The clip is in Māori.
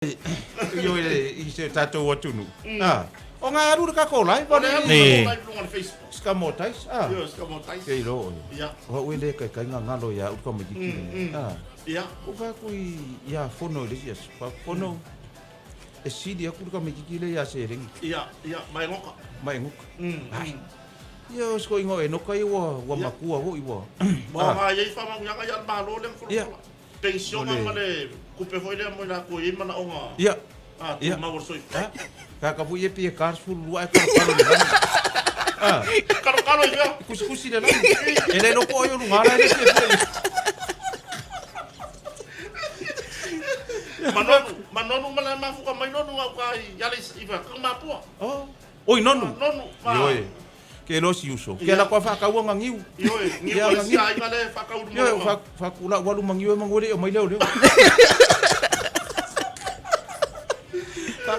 Yo i se tatou atunu. O ngā aru ka ko lai, Ole pone. ni on Facebook. Ska motais. Yo, ska motais. Kei ro. Ya. O wele kai kai ngalo ya u ko me ki. Ya. O ka kui ya fono le ya pa fono. E sidi aku ka me ki le ya se ring. Ya, mai ngoka. Mai nguk. Ai. Yo sko ingo e no kai wa makua ho i wa. Ma ma ye fa ma nga ya ma lo le fu. Ya. Pension ma le kupe foi le mo na ko i mana onga. Ya. Ah, tu ma wo soi. Ka pu ye pie kar fu lua ka karo le. Karo ya. Kusi le la. Ele no po yo lu ngara le se. Manonu mala mafu ka mai nonu ka ya le ifa ka ma po. Oh. Oi nonu. Nonu. Yo. Ke lo si uso. Ke la kwa fa ka wanga ngiu. Yo, ngiu si ai male fa ka u. Yo fa kula walu mangiu mangore o mai leo. Fa